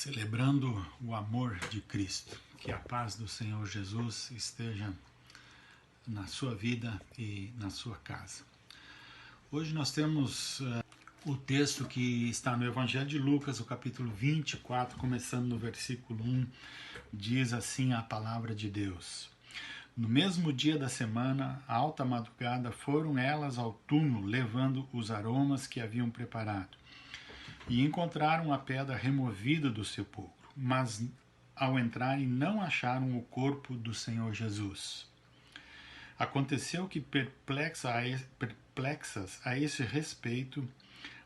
Celebrando o amor de Cristo. Que a paz do Senhor Jesus esteja na sua vida e na sua casa. Hoje nós temos o texto que está no Evangelho de Lucas, o capítulo 24, começando no versículo 1, diz assim a palavra de Deus. No mesmo dia da semana, à alta madrugada, foram elas ao túmulo, levando os aromas que haviam preparado. E encontraram a pedra removida do sepulcro, mas ao entrarem não acharam o corpo do Senhor Jesus. Aconteceu que, perplexas a esse respeito,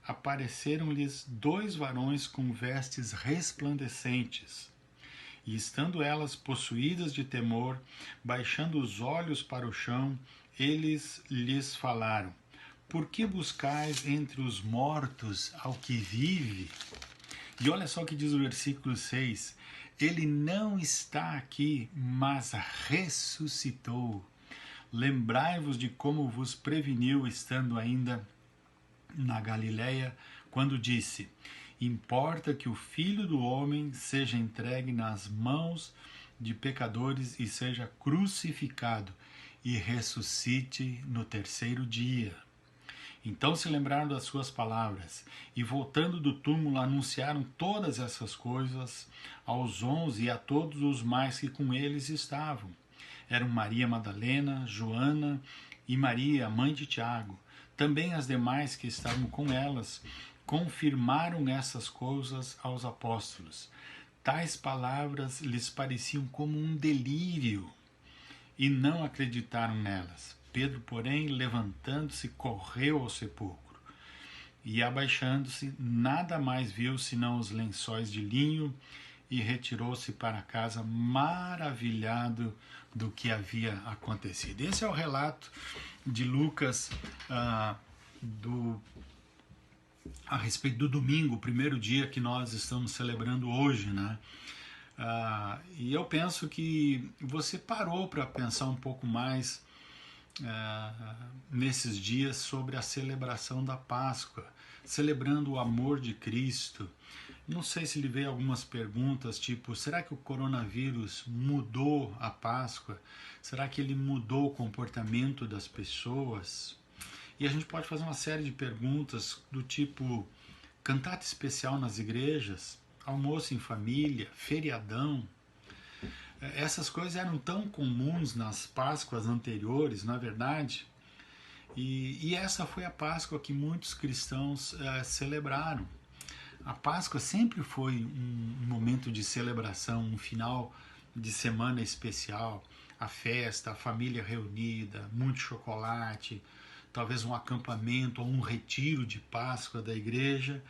apareceram-lhes dois varões com vestes resplandecentes. E estando elas possuídas de temor, baixando os olhos para o chão, eles lhes falaram: por que buscais entre os mortos ao que vive? E olha só o que diz o versículo 6. Ele não está aqui, mas ressuscitou. Lembrai-vos de como vos preveniu estando ainda na Galileia, quando disse: importa que o Filho do Homem seja entregue nas mãos de pecadores e seja crucificado e ressuscite no terceiro dia. Então se lembraram das suas palavras, e voltando do túmulo anunciaram todas essas coisas aos 11 e a todos os mais que com eles estavam. Eram Maria Madalena, Joana e Maria, mãe de Tiago. Também as demais que estavam com elas confirmaram essas coisas aos apóstolos. Tais palavras lhes pareciam como um delírio, e não acreditaram nelas. Pedro, porém, levantando-se, correu ao sepulcro, e abaixando-se, nada mais viu senão os lençóis de linho, e retirou-se para casa maravilhado do que havia acontecido. Esse é o relato de Lucas a respeito do domingo, o primeiro dia que nós estamos celebrando hoje, né? E eu penso que você parou para pensar um pouco mais nesses dias sobre a celebração da Páscoa, celebrando o amor de Cristo. Não sei se lhe veio algumas perguntas, tipo, será que o coronavírus mudou a Páscoa? Será que ele mudou o comportamento das pessoas? E a gente pode fazer uma série de perguntas do tipo, cantata especial nas igrejas, almoço em família, feriadão. Essas coisas eram tão comuns nas Páscoas anteriores, na verdade, e essa foi a Páscoa que muitos cristãos celebraram. A Páscoa sempre foi um momento de celebração, um final de semana especial, a festa, a família reunida, muito chocolate, talvez um acampamento ou um retiro de Páscoa da igreja,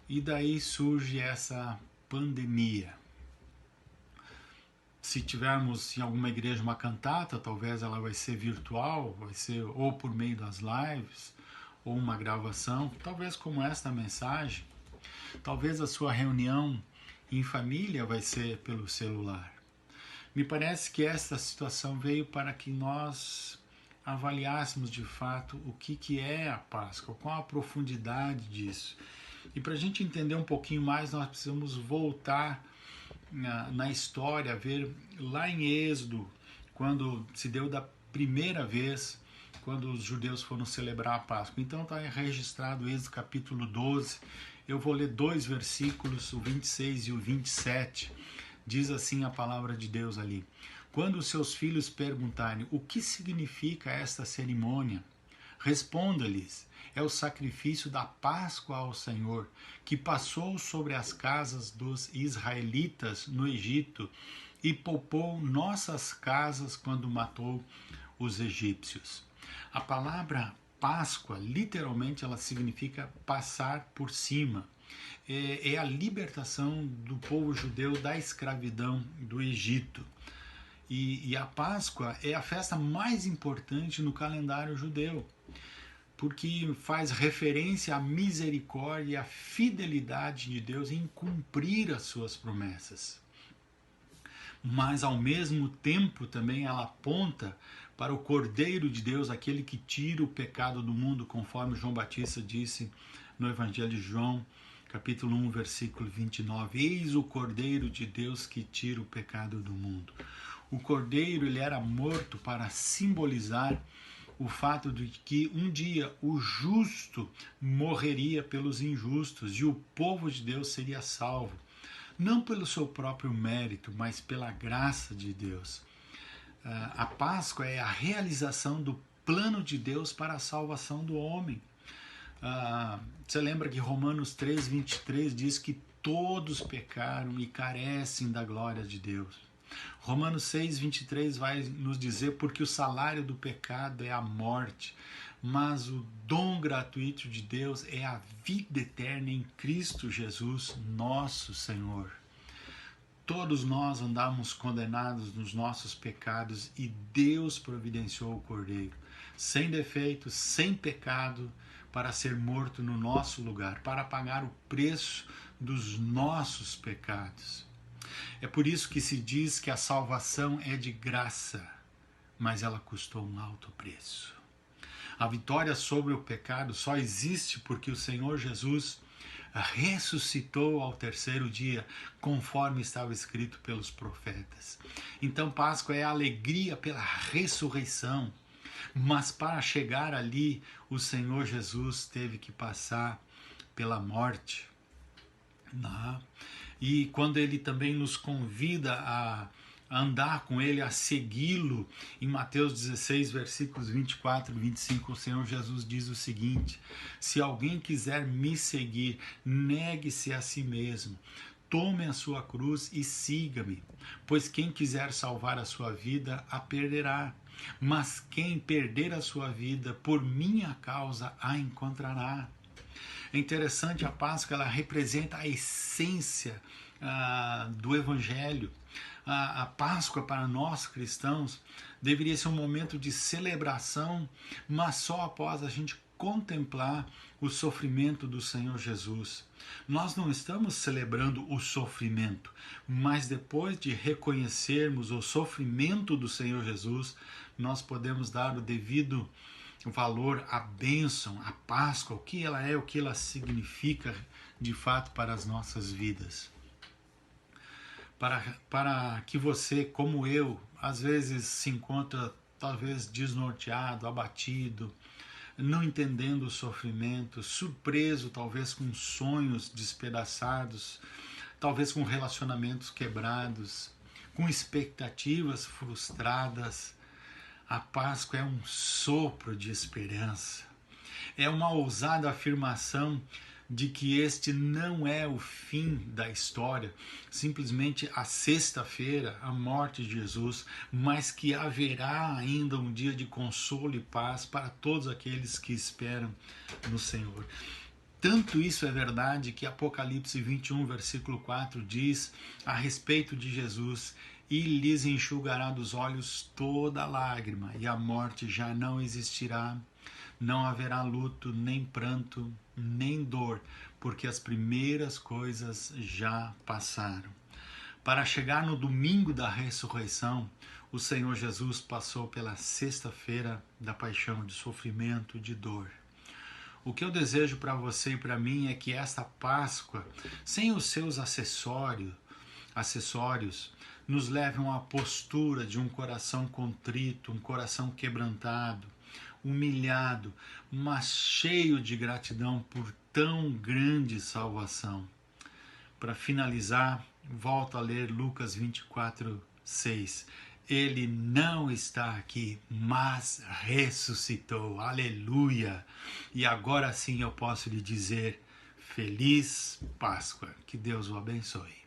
e daí surge essa pandemia. Se tivermos em alguma igreja uma cantata, talvez ela vai ser virtual, vai ser ou por meio das lives, ou uma gravação, talvez como esta mensagem. Talvez a sua reunião em família vai ser pelo celular. Me parece que esta situação veio para que nós avaliássemos de fato o que é a Páscoa, qual a profundidade disso. E para a gente entender um pouquinho mais, nós precisamos voltar na história, ver lá em Êxodo, quando se deu da primeira vez, quando os judeus foram celebrar a Páscoa. Então está registrado Êxodo capítulo 12, eu vou ler dois versículos, o 26 e o 27, diz assim a palavra de Deus ali: quando os seus filhos perguntarem o que significa esta cerimônia, responda-lhes: é o sacrifício da Páscoa ao Senhor, que passou sobre as casas dos israelitas no Egito e poupou nossas casas quando matou os egípcios. A palavra Páscoa, literalmente, ela significa passar por cima. É a libertação do povo judeu da escravidão do Egito. E a Páscoa é a festa mais importante no calendário judeu, porque faz referência à misericórdia e à fidelidade de Deus em cumprir as suas promessas. Mas ao mesmo tempo também ela aponta para o Cordeiro de Deus, aquele que tira o pecado do mundo, conforme João Batista disse no Evangelho de João, capítulo 1, versículo 29. Eis o Cordeiro de Deus que tira o pecado do mundo. O Cordeiro, ele era morto para simbolizar o fato de que um dia o justo morreria pelos injustos e o povo de Deus seria salvo, não pelo seu próprio mérito, mas pela graça de Deus. A Páscoa é a realização do plano de Deus para a salvação do homem. Você lembra que Romanos 3, 23 diz que todos pecaram e carecem da glória de Deus. Romanos 6, 23 vai nos dizer porque o salário do pecado é a morte, mas o dom gratuito de Deus é a vida eterna em Cristo Jesus, nosso Senhor. Todos nós andamos condenados nos nossos pecados e Deus providenciou o Cordeiro, sem defeito, sem pecado, para ser morto no nosso lugar, para pagar o preço dos nossos pecados. É por isso que se diz que a salvação é de graça, mas ela custou um alto preço. A vitória sobre o pecado só existe porque o Senhor Jesus ressuscitou ao terceiro dia, conforme estava escrito pelos profetas. Então Páscoa é a alegria pela ressurreição, mas para chegar ali, o Senhor Jesus teve que passar pela morte. E quando ele também nos convida a andar com ele, a segui-lo, em Mateus 16, versículos 24 e 25, o Senhor Jesus diz o seguinte: se alguém quiser me seguir, negue-se a si mesmo, tome a sua cruz e siga-me, pois quem quiser salvar a sua vida, a perderá, mas quem perder a sua vida, por minha causa, a encontrará. É interessante, a Páscoa ela representa a essência do Evangelho. A Páscoa para nós cristãos deveria ser um momento de celebração, mas só após a gente contemplar o sofrimento do Senhor Jesus. Nós não estamos celebrando o sofrimento, mas depois de reconhecermos o sofrimento do Senhor Jesus, nós podemos dar o devido valor à bênção, à Páscoa, o que ela é, o que ela significa de fato para as nossas vidas. Para que você, como eu, às vezes se encontra talvez desnorteado, abatido, não entendendo o sofrimento, surpreso talvez com sonhos despedaçados, talvez com relacionamentos quebrados, com expectativas frustradas. A Páscoa é um sopro de esperança. É uma ousada afirmação de que este não é o fim da história, simplesmente a sexta-feira, a morte de Jesus, mas que haverá ainda um dia de consolo e paz para todos aqueles que esperam no Senhor. Tanto isso é verdade que Apocalipse 21, versículo 4 diz a respeito de Jesus: e lhes enxugará dos olhos toda lágrima, e a morte já não existirá. Não haverá luto, nem pranto, nem dor, porque as primeiras coisas já passaram. Para chegar no domingo da ressurreição, o Senhor Jesus passou pela sexta-feira da paixão, de sofrimento, de dor. O que eu desejo para você e para mim é que esta Páscoa, sem os seus acessórios, nos leve a uma postura de um coração contrito, um coração quebrantado, humilhado, mas cheio de gratidão por tão grande salvação. Para finalizar, volto a ler Lucas 24, 6. Ele não está aqui, mas ressuscitou. Aleluia! E agora sim eu posso lhe dizer: Feliz Páscoa. Que Deus o abençoe.